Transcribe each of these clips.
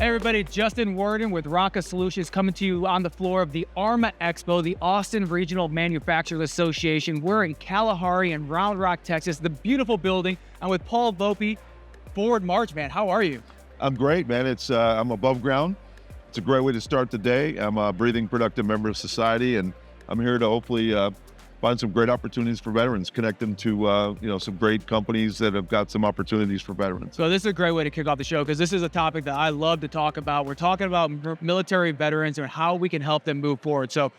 Hey everybody, Justin Worden with ROCKA Solutions coming to you on the floor of the ARMA Expo, the Austin Regional Manufacturers Association. We're in Kalahari in Round Rock, Texas, the beautiful building. I'm with Paul Volpe. Forward March, man, how are you? I'm great, man. I'm above ground. It's a great way to start the day. I'm a breathing, productive member of society, and I'm here to hopefully find some great opportunities for veterans, connect them to some great companies that have got some opportunities for veterans. So this is a great way to kick off the show because this is a topic that I love to talk about. We're talking about military veterans and how we can help them move forward. So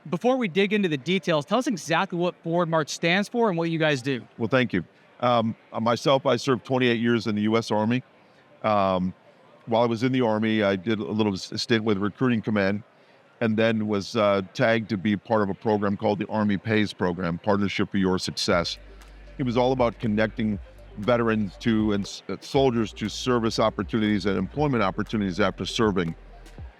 before we dig into the details, tell us exactly what Forward March stands for and what you guys do. Well, thank you. Myself, I served 28 years in the U.S. Army. While I was in the Army, I did a little stint with Recruiting Command, and then was tagged to be part of a program called the Army PAYS program, Partnership for Your Success. It was all about connecting veterans to and soldiers to service opportunities and employment opportunities after serving.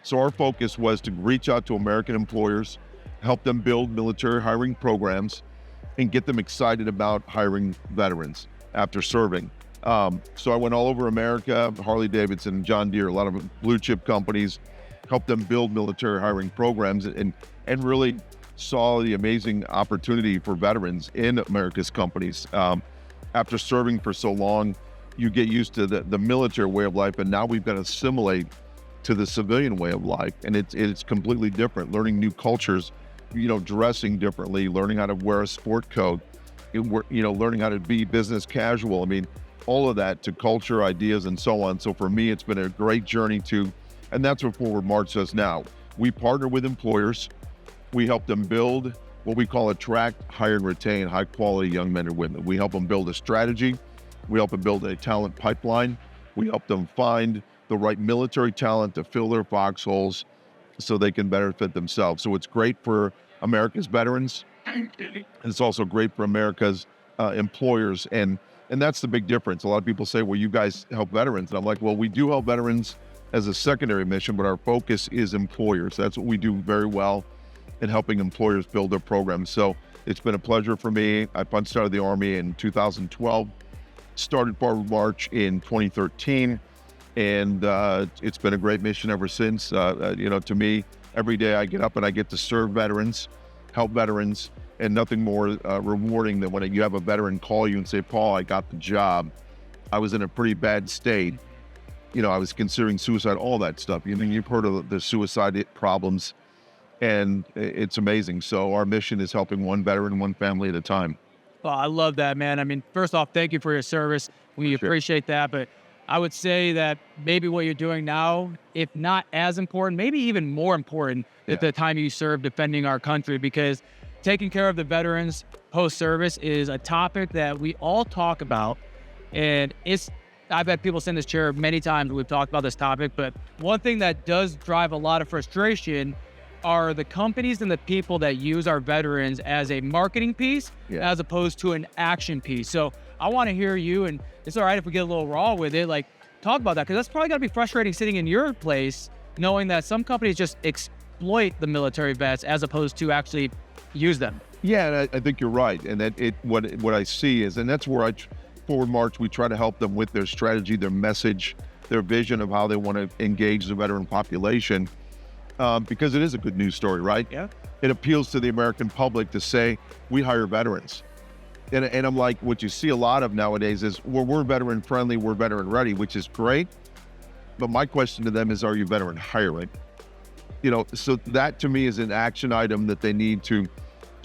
So our focus was to reach out to American employers, help them build military hiring programs, and get them excited about hiring veterans after serving. So I went all over America, Harley-Davidson, John Deere, a lot of blue chip companies, helped them build military hiring programs and really saw the amazing opportunity for veterans in America's companies. After serving for so long, you get used to the military way of life, and now we've got to assimilate to the civilian way of life, and it's completely different. Learning new cultures, dressing differently, learning how to wear a sport coat, learning how to be business casual. I mean, all of that to culture, ideas, and so on. So for me, it's been a great journey and that's what Forward March does now. We partner with employers. We help them build what we call attract, hire, and retain high quality young men and women. We help them build a strategy. We help them build a talent pipeline. We help them find the right military talent to fill their foxholes so they can better fit themselves. So it's great for America's veterans. And it's also great for America's employers. And that's the big difference. A lot of people say, well, you guys help veterans. And I'm like, well, we do help veterans as a secondary mission, but our focus is employers. That's what we do very well in helping employers build their programs. So it's been a pleasure for me. I punched out of the Army in 2012, started Forward March in 2013, and it's been a great mission ever since. To me, every day I get up and I get to serve veterans, help veterans, and nothing more rewarding than when you have a veteran call you and say, Paul, I got the job. I was in a pretty bad state. I was considering suicide, all that stuff. You've heard of the suicide problems, and it's amazing. So our mission is helping one veteran, one family at a time. Well, I love that, man. I mean, first off, thank you for your service. We appreciate that. But I would say that maybe what you're doing now, if not as important, maybe even more important at the time you served defending our country, because taking care of the veterans post-service is a topic that we all talk about. And I've had people sit in this chair many times when we've talked about this topic, but one thing that does drive a lot of frustration are the companies and the people that use our veterans as a marketing piece as opposed to an action piece. So I want to hear you, and it's all right if we get a little raw with it, like talk about that, because that's probably got to be frustrating sitting in your place, knowing that some companies just exploit the military vets as opposed to actually use them. Yeah, and I think you're right. And what I see is, and that's where Forward March, we try to help them with their strategy, their message, their vision of how they want to engage the veteran population, because it is a good news story, right? Yeah. It appeals to the American public to say, we hire veterans. And I'm like, what you see a lot of nowadays is, well, we're veteran friendly, we're veteran ready, which is great. But my question to them is, are you veteran hiring? So that to me is an action item that they need to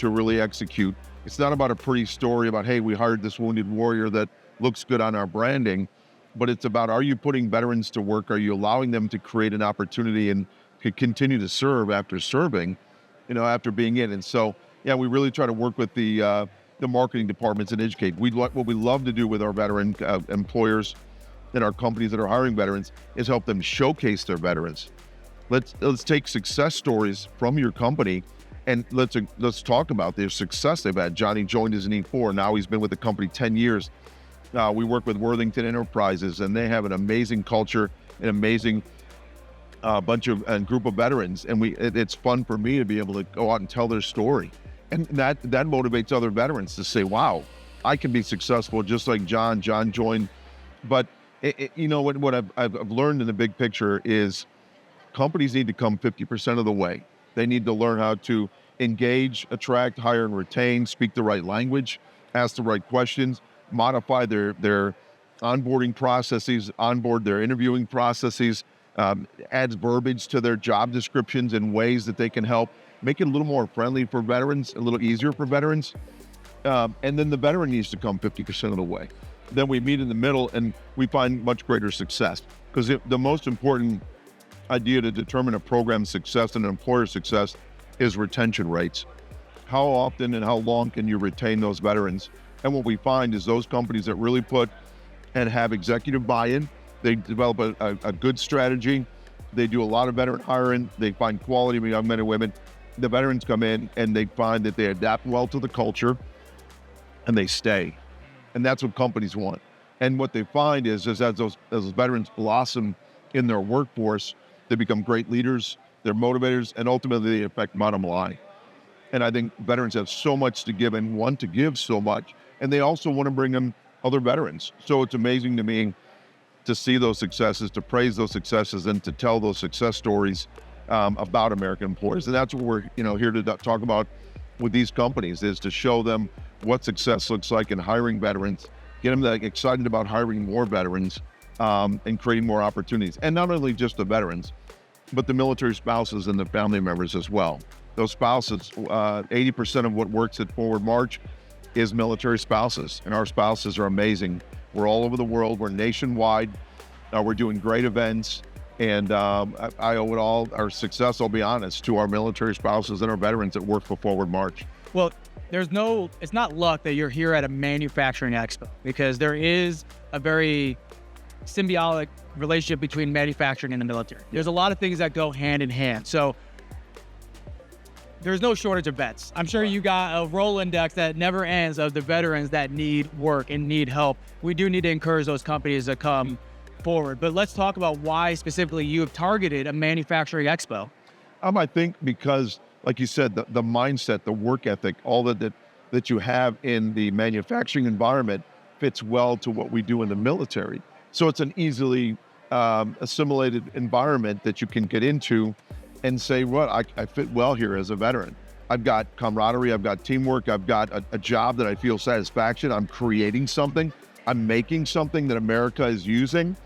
really execute. It's not about a pretty story about, hey, we hired this wounded warrior that looks good on our branding, but it's about, are you putting veterans to work? Are you allowing them to create an opportunity and to continue to serve after serving, after being in? And so, we really try to work with the marketing departments and educate. What we love to do with our veteran employers and our companies that are hiring veterans is help them showcase their veterans. Let's take success stories from your company and let's talk about their success they've had. Johnny joined as an E4. Now he's been with the company 10 years. We work with Worthington Enterprises, and they have an amazing culture, an amazing group of veterans. And it's fun for me to be able to go out and tell their story. And that motivates other veterans to say, wow, I can be successful just like John. John joined, but You know, what I've learned in the big picture is companies need to come 50% of the way. They need to learn how to engage, attract, hire, and retain, speak the right language, ask the right questions, modify their onboarding processes, onboard their interviewing processes, adds verbiage to their job descriptions in ways that they can help make it a little more friendly for veterans, a little easier for veterans. And then the veteran needs to come 50% of the way. Then we meet in the middle and we find much greater success. Because the most important idea to determine a program's success and an employer's success is retention rates. How often and how long can you retain those veterans? And what we find is those companies that really put and have executive buy-in, they develop a good strategy, they do a lot of veteran hiring, they find quality young men and women. The veterans come in and they find that they adapt well to the culture and they stay. And that's what companies want. And what they find is as those veterans blossom in their workforce, they become great leaders, they're motivators, and ultimately they affect bottom line. And I think veterans have so much to give and want to give so much, and they also want to bring in other veterans. So it's amazing to me to see those successes, to praise those successes, and to tell those success stories about American employers. And that's what we're here to talk about with these companies, is to show them what success looks like in hiring veterans, get them excited about hiring more veterans, and creating more opportunities. And not only just the veterans, but the military spouses and the family members as well. Those spouses, 80% of what works at Forward March is military spouses, and our spouses are amazing. We're all over the world, we're nationwide, we're doing great events, and I owe it all, our success, I'll be honest, to our military spouses and our veterans that work for Forward March. Well, it's not luck that you're here at a manufacturing expo, because there is a very symbiotic relationship between manufacturing and the military. There's a lot of things that go hand in hand. So there's no shortage of vets. I'm sure you got a roll index that never ends of the veterans that need work and need help. We do need to encourage those companies to come forward. But let's talk about why specifically you have targeted a manufacturing expo. I think because, like you said, the mindset, the work ethic, all that you have in the manufacturing environment fits well to what we do in the military. So it's an easily assimilated environment that you can get into and say, well, I fit well here as a veteran. I've got camaraderie, I've got teamwork, I've got a job that I feel satisfaction. I'm creating something. I'm making something that America is using.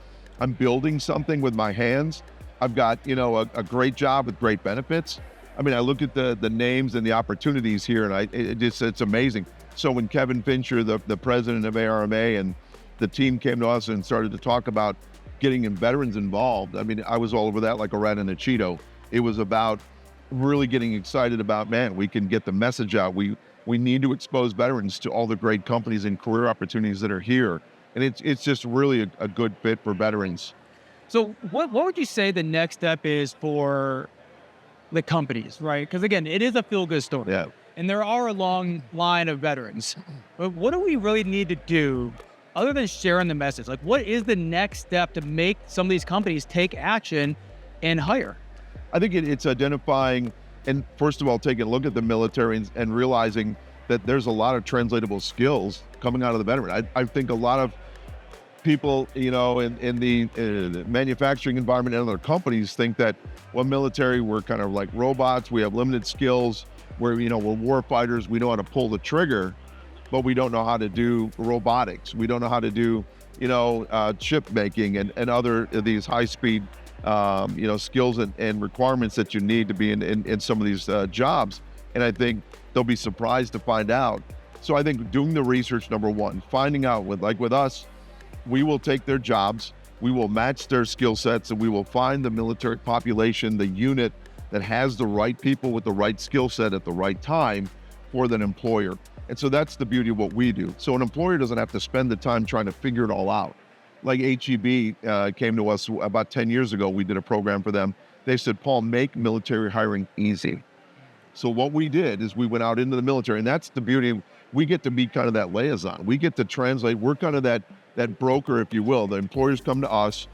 I'm building something with my hands. I've got, a great job with great benefits. I mean, I look at the names and the opportunities here, and it's amazing. So when Kevin Fincher, the president of ARMA, and the team came to us and started to talk about getting veterans involved, I mean, I was all over that like a rat in a Cheeto. It was about really getting excited about, man, we can get the message out. We need to expose veterans to all the great companies and career opportunities that are here. And it's just really a good fit for veterans. So what would you say the next step is for the companies, right? Because again, it is a feel-good story. Yeah. And there are a long line of veterans. But what do we really need to do other than sharing the message? Like, what is the next step to make some of these companies take action and hire? I think it's identifying, and first of all, taking a look at the military and realizing that there's a lot of translatable skills coming out of the veteran. I think a lot of people, in the manufacturing environment and other companies think that, well, military, we're kind of like robots. We have limited skills. We're war fighters. We know how to pull the trigger, but we don't know how to do robotics. We don't know how to do, chip making and other of these high-speed skills and requirements that you need to be in some of these jobs. And I think they'll be surprised to find out. So I think doing the research, number one, finding out with us, we will take their jobs, we will match their skill sets, and we will find the military population, the unit that has the right people with the right skill set at the right time for that employer. And so that's the beauty of what we do. So an employer doesn't have to spend the time trying to figure it all out. Like HEB came to us about 10 years ago. We did a program for them. They said, Paul, make military hiring easy. So what we did is we went out into the military, and that's the beauty. We get to be kind of that liaison. We get to translate. We're kind of that broker, if you will. The employers come to us.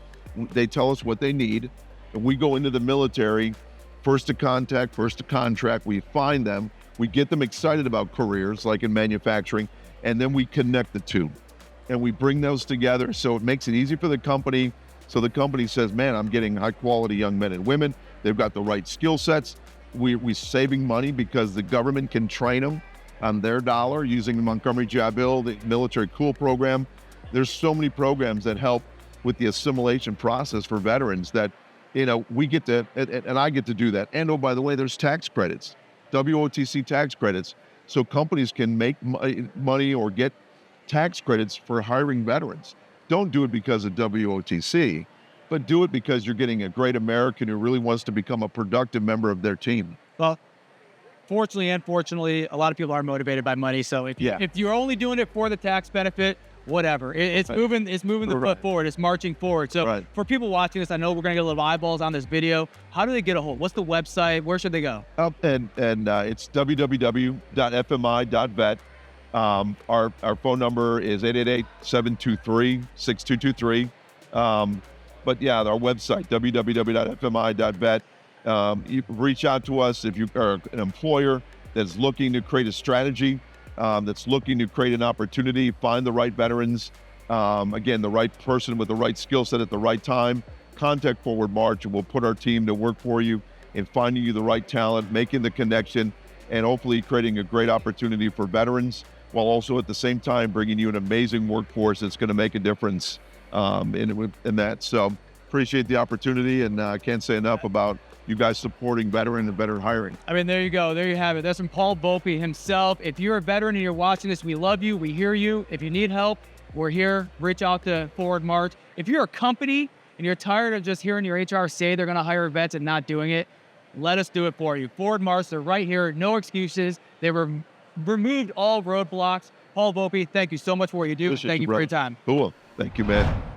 They tell us what they need. And we go into the military, first to contact, first to contract. We find them. We get them excited about careers, like in manufacturing, and then we connect the two. and we bring those together. So it makes it easy for the company. So the company says, man, I'm getting high quality young men and women. They've got the right skill sets. We're saving money because the government can train them on their dollar using the Montgomery Job Bill, the military cool program. There's so many programs that help with the assimilation process for veterans that, we get to, and I get to do that. And oh, by the way, there's tax credits, WOTC tax credits. So companies can make money or get tax credits for hiring veterans. Don't do it because of WOTC, but do it because you're getting a great American who really wants to become a productive member of their team. Well, fortunately and unfortunately, a lot of people are motivated by money. So if you're only doing it for the tax benefit, whatever. It's moving the foot forward. It's marching forward. So for people watching this, I know we're going to get a little eyeballs on this video. How do they get a hold? What's the website? Where should they go? It's www.fmi.vet. Our phone number is 888-723-6223. But yeah, our website, www.fmi.vet. You reach out to us if you are an employer that's looking to create a strategy, that's looking to create an opportunity, find the right veterans, again, the right person with the right skill set at the right time. Contact Forward March, and we'll put our team to work for you in finding you the right talent, making the connection, and hopefully creating a great opportunity for veterans, while also at the same time bringing you an amazing workforce that's going to make a difference in that. So appreciate the opportunity, and I can't say enough about you guys supporting veteran and veteran hiring. I mean, there you go. There you have it. That's from Paul Volpe himself. If you're a veteran and you're watching this, we love you. We hear you. If you need help, we're here. Reach out to Forward March. If you're a company and you're tired of just hearing your HR say they're going to hire vets and not doing it, let us do it for you. Forward March, they're right here. No excuses. They removed all roadblocks. Paul Volpe, thank you so much for what you do. Thank you for your time. Cool. Thank you, man.